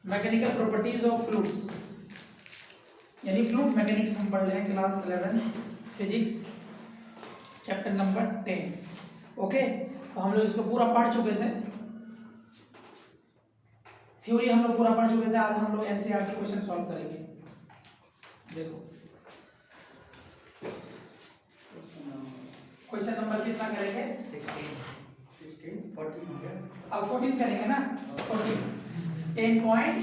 Mechanical properties of fluids, यानी fluid mechanics हम पढ़ रहे हैं class 11 physics chapter number 10। Okay, तो हम लोग इसको पूरा पढ़ चुके थे, थ्योरी हम लोग पूरा पढ़ चुके थे। आज हम लोग एनसीईआरटी क्वेश्चन सॉल्व करेंगे। देखो क्वेश्चन नंबर कितना करेंगे? 16 14 हो गया, अब 14 करेंगे ना। 14 10.14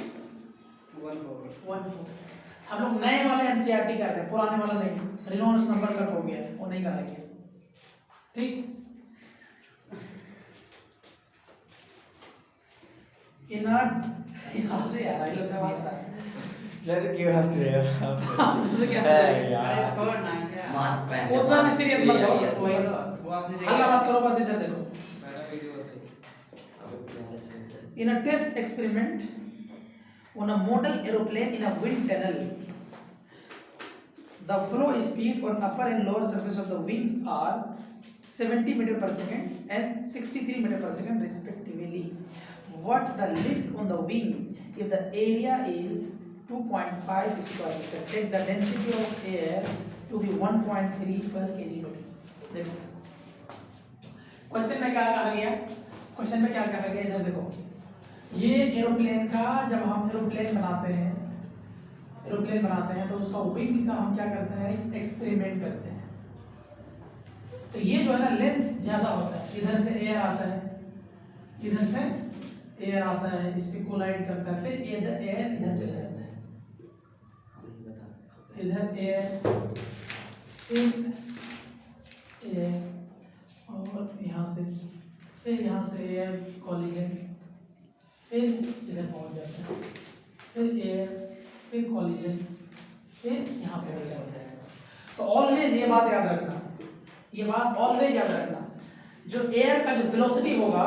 हम लोग नए वाले एनसीईआरटी कर रहे हैं, पुराने वाला नहीं। रिनोल्ड्स नंबर कट हो गया है, वो नहीं कराएंगे, ठीक। यहाँ से यार आई लोग से वास्ता लड़ क्यों हंस रहे हो आप? तो क्या यार छोड़ना क्या मार पैन उतना भी सीरियस मत हो, वो आपने हल्ला मत करो, बस इधर देखो। मेरा वीडियो होता In a test experiment on a model aeroplane in a wind tunnel, the flow speed on upper and lower surface of the wings are 70 meter per second and 63 meter per second respectively. What the lift on the wing if the area is 2.5 square meter? Take the density of air to be 1.3 per kg meter. देखो question में क्या कहा गया, question में क्या कहा गया, इधर देखो। ये एरोप्लेन का, जब हम एरोप्लेन बनाते हैं तो उसका विंग का हम क्या करते हैं, एक्सपेरिमेंट करते हैं। तो ये जो है ना लेंथ ज्यादा होता है, इधर से एयर आता है, इधर से एयर आता है, इससे कोलाइड करता है, फिर इधर एयर इधर चला जाता है, इधर एयर और यहाँ से, फिर यहाँ से एयर कॉलिजन, फिर इधर पहुंच जाता है, फिर एयर, फिर कॉलिजन, फिर यहाँ पे हो जाएगा। तो ऑलवेज ये बात याद रखना, ये बात ऑलवेज याद रखना, जो एयर का जो वेलोसिटी होगा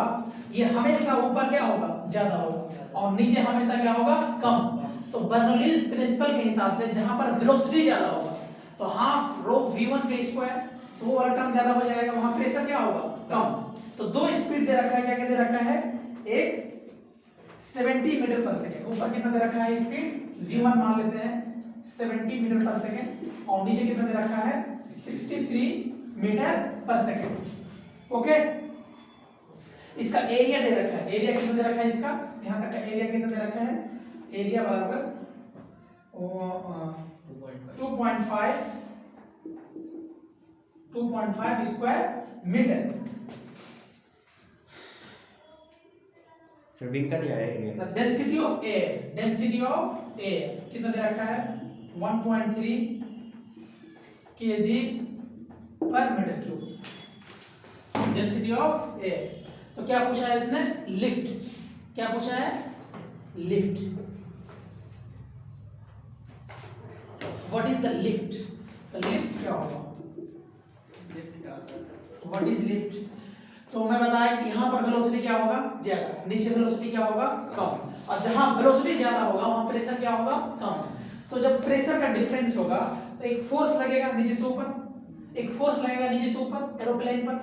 ये हमेशा ऊपर क्या होगा, ज्यादा होगा, और नीचे हमेशा क्या होगा, कम। तो बर्नौलीज प्रिंसिपल के हिसाब से जहां पर वेलोसिटी ज्यादा होगा तो हाफ रो v1 के स्क्वायर, तो वो वाला टर्म ज्यादा हो जाएगा, वहां प्रेशर क्या होगा, कम। तो दो स्पीड दे रखा है, क्या क्या दे रखा है, एक 70 मीटर पर सेकेंड, ऊपर कितना दे रखा है स्पीड, v1 मान लेते हैं 70 मीटर पर सेकेंड, और नीचे कितना दे रखा है 63 मीटर पर सेकेंड। ओके, इसका एरिया दे रखा है, एरिया कितना दे रखा है इसका, यहाँ तक का एरिया कितना दे रखा है, एरिया बराबर 2.5 स्क्वायर मीटर। सर विंग का दिया है area. The density of air कितना दे रखा है, 1.3 kg पर metre cube, density of air. तो क्या पूछा है इसने, लिफ्ट, क्या पूछा है, lift. What is the lift, तो लिफ्ट क्या होगा, व्हाट इज लिफ्ट। तो मैं बताया कि यहाँ पर वेलोसिटी क्या होगा, ज्यादा, नीचे वेलोसिटी क्या होगा, कम, और जहां वेलोसिटी ज्यादा होगा वहां प्रेशर क्या होगा, कम। तो जब प्रेशर का डिफरेंस होगा तो एक फोर्स लगेगा नीचे से ऊपर, एक फोर्स लगेगा नीचे से ऊपर एरोप्लेन पर,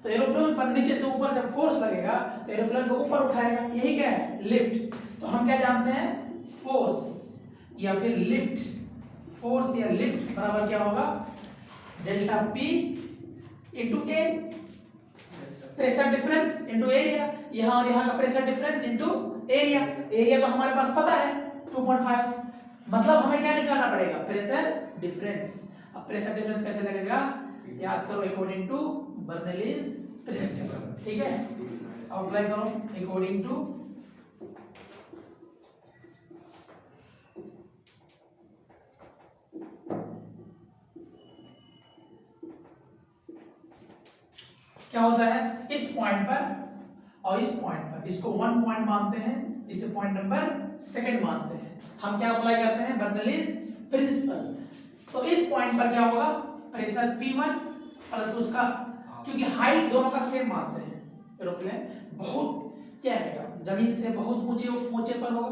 तो एरोप्लेन पर नीचे से ऊपर जब फोर्स लगेगा तो एरोप्लेन को ऊपर उठाएगा, यही क्या है, लिफ्ट। तो हम क्या जानते हैं, फोर्स या फिर लिफ्ट, फोर्स या लिफ्ट बराबर क्या होगा, डेल्टा पी इंटू ए, प्रेशर डिफरेंस इंटू एरिया, यहाँ और यहाँ का pressure difference into area. Area तो हमारे पास पता है 2.5, मतलब हमें क्या निकालना पड़ेगा, प्रेशर डिफरेंस। अब प्रेशर डिफरेंस कैसे लगेगा, याद करो, अकॉर्डिंग टू बर्नौलीज प्रिंसिपल, ठीक है, अप्लाई करो अकॉर्डिंग टू क्या होता है, इस पॉइंट पर और इस पॉइंट पर, इसको 1 पॉइंट मानते हैं, इसे पॉइंट नंबर सेकंड मानते हैं, हम क्या अप्लाई करते हैं, बर्नौलीज प्रिंसिपल। तो इस पॉइंट पर क्या होगा, प्रेशर P1 प्लस उसका, क्योंकि हाइट दोनों का सेम मानते हैं, एरोप्लेन बहुत क्या है, जमीन से बहुत ऊंचे पर होगा,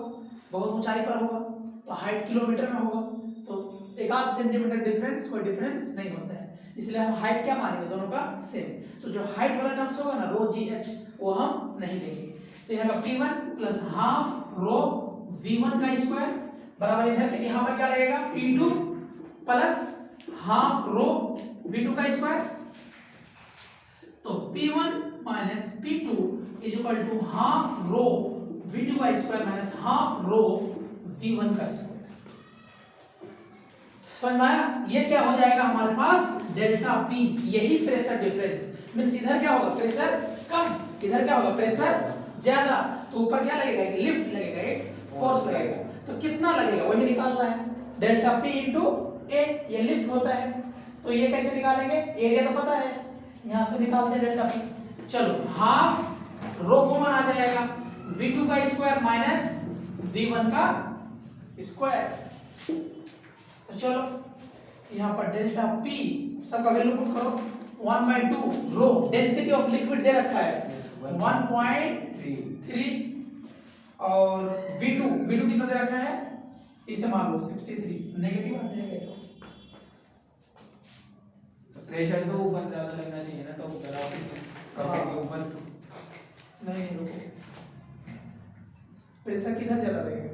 बहुत ऊंचाई पर होगा, तो हाइट किलोमीटर में होगा, तो एक आध सेंटीमीटर डिफरेंस कोई डिफरेंस नहीं होता है, इसलिए हम हाइट क्या मानेंगे, दोनों का सेम। तो जो हाइट वाला टर्म्स होगा ना, रो जी एच, वो हम नहीं लेंगे। तो यहाँ का P1 plus half rho v1 का स्क्वायर बराबर इधर यहाँ पर क्या लगेगा p2 plus half rho v2 का स्क्वायर। तो p1 minus p2 is equal to half rho v2 का square minus half rho v1 का स्क्वायर। समझ में आया? ये क्या हो जाएगा हमारे पास डेल्टा p, यही प्रेशर डिफरेंस मींस इधर क्या होगा प्रेशर कम, इधर क्या होगा प्रेशर ज्यादा, तो ऊपर क्या लगेगा एक लिफ्ट लगेगा, एक फोर्स लगेगा। तो कितना लगेगा वही निकालना है, डेल्टा p इंटू ए, ये लिफ्ट होता है। तो ये कैसे निकालेंगे, एरिया तो पता है, यहां से निकालते हैं डेल्टा p। चलो हाफ रो कॉमन आ जाएगा, v2 का स्क्वायर माइनस v1 का स्क्वायर। तो चलो यहाँ पर डेल्टा p सबका वैल्यू पुट करो, 1/2 रो डेंसिटी ऑफ लिक्विड दे रखा है 1.3 और v2 कितना दे रखा है, इसे मान लो 63, नेगेटिव आ जाएगा। प्रेशर तो ऊपर ज्यादा लगना चाहिए ना, तो कम ऊपर नहीं रुको, प्रेशर किधर ज्यादा लगेगा,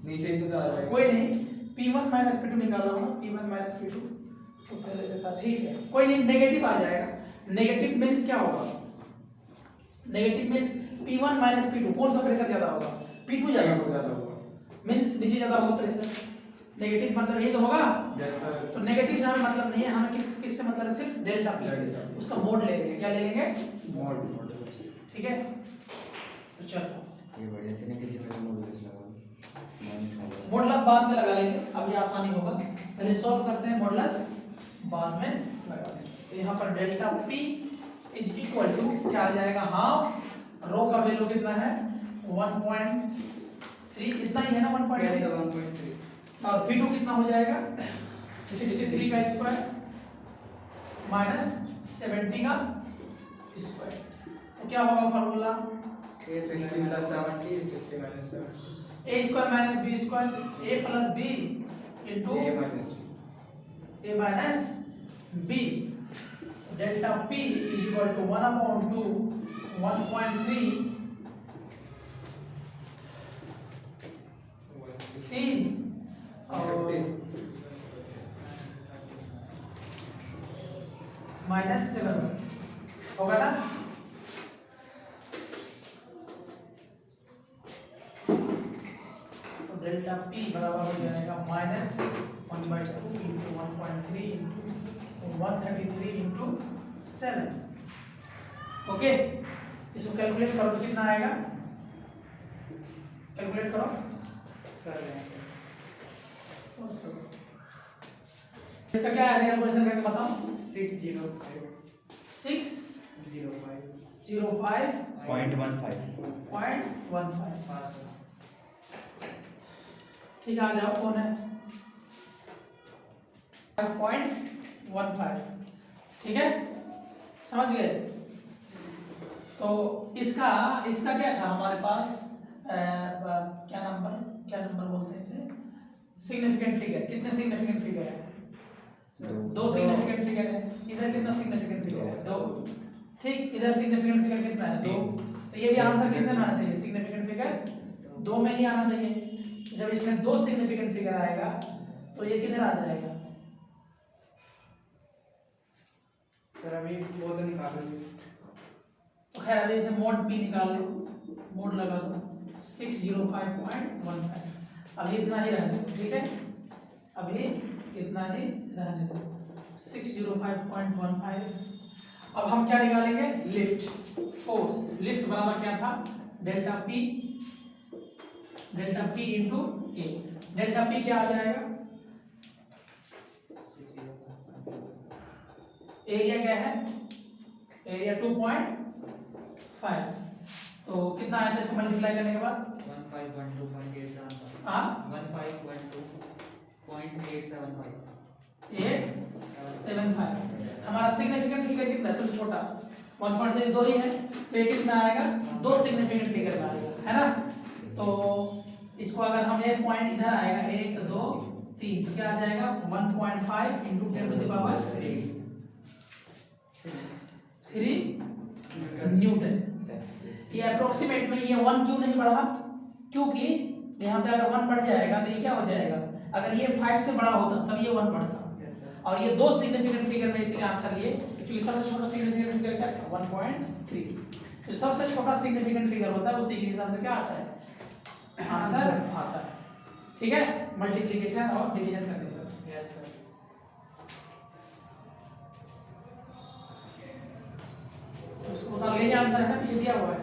नीचे ही तो ज्यादा लगेगा। कोई नहीं, p1 माइनस p2 निकाल रहा हूँ, p1 माइनस p2 तो पहले से था, ठीक है कोई नहीं, नेगेटिव आ जाएगा। नेगेटिव मींस क्या होगा, negative means p1 minus p2 कौन सा प्रेशर ज्यादा होगा, p2 ज्यादा होगा, मींस नीचे ज्यादा होगा प्रेशर। नेगेटिव मतलब यही तो होगा, यस सर। तो नेगेटिव से हमें मतलब नहीं है, हमें किस से मतलब है, सिर्फ डेल्टा p से, उसका मोड ले लेंगे, क्या ले लेंगे मोड, ठीक है। तो चलो ये बढ़िया से नहीं किसी में मॉडुलस लगा माइनस का मॉडुलस बाद में लगा लेंगे, अभी आसानी होगा, पहले सॉल्व करते हैं, मॉडुलस बाद में लगा लेंगे। तो यहाँ पर delta p is equal to क्या आ जाएगा, हाफ रो का वैल्यू कितना है 1.3, इतना ही है ना 1.3, और v2 कितना हो जाएगा 63 का स्क्वायर माइनस 70 का स्क्वायर। तो क्या होगा formula, a 60 plus 70 is 60 minus 70, a square minus b square, a plus b into a minus a minus b, delta p is equal to 1/2 1.3 3 और माइनस 7 होगा ना। तो डेल्टा p बराबर हो जाएगा minus 1/2 into 1.3 into 133 into 7। Okay, इसको calculate करो तो कितना आएगा, कैलकुलेट करो, कर रहे हैं। इसका क्या आएगा कैलकुलेशन करके बताओ, 605 605 0.15 ठीक है, आ जाओ कौन है 5.15, ठीक है समझ गए। तो इसका क्या था हमारे पास, क्या नंबर बोलते हैं इसे, सिग्निफिकेंट फिगर, कितने सिग्निफिकेंट फिगर है, दो सिग्निफिकेंट फिगर है, इधर कितना सिग्निफिकेंट फिगर है, 2, ठीक, इधर सिग्निफिकेंट फिगर कितना है, 2, तो ये भी आंसर कितने में आना चाहिए, सिग्निफिकेंट फिगर 2 में ही आना चाहिए। जब इसमें 2 सिग्निफिकेंट फिगर आएगा तो ये किधर आ जाएगा, सर अभी वो तो निकाल लो। तो खैर अभी इसमें मोड भी निकाल लो, मोड लगा दो 605.15, अभी इतना ही रहने दो, ठीक है अभी इतना ही रहने दो 605.15। अब हम क्या निकालेंगे, लिफ्ट फोर्स, लिफ्ट बराबर क्या था, डेल्टा p इंटू ए, डेल्टा p क्या आ जाएगा, एरिया क्या है, एरिया 2.5, तो कितना आया था इसको मल्टीप्लाई करने के बाद 1512.875, हाँ 1512.875, 875। हमारा सिग्निफिकेंट फिगर कितना है, सबसे छोटा 1.3 2 ही है, तो ये किस में आएगा, 2 सिग्निफिकेंट फिगर में आएगा, है ना। तो इसको अगर हम एक पॉइंट इधर आएगा 1 2 3, तो क्या आ जाएगा 1.5 into 10 to the power 3 newton. ये अप्रोक्सीमेट में ये 1 क्यों नहीं बढ़ा, क्योंकि यहाँ पे अगर 1 बढ़ जाएगा तो ये क्या हो जाएगा, अगर ये 5 से बड़ा होता तब ये 1 बढ़ता, और ये 2 सिग्निफिकेंट फिगर में इसलिए आंसर लिए क्योंकि सबसे छोटा सिग्निफिकेंट फिगर क्या था 1.3, तो सबसे छोटा सिग्निफिकेंट फिगर होता है उसी के हिसाब से क्या आता है आंसर आता है। ठीक है, मल्टीप्लिकेशन और डिवीजन करने पर। Yes sir. तो उसको उतार ले, आंसर है ना पीछे दिया हुआ है।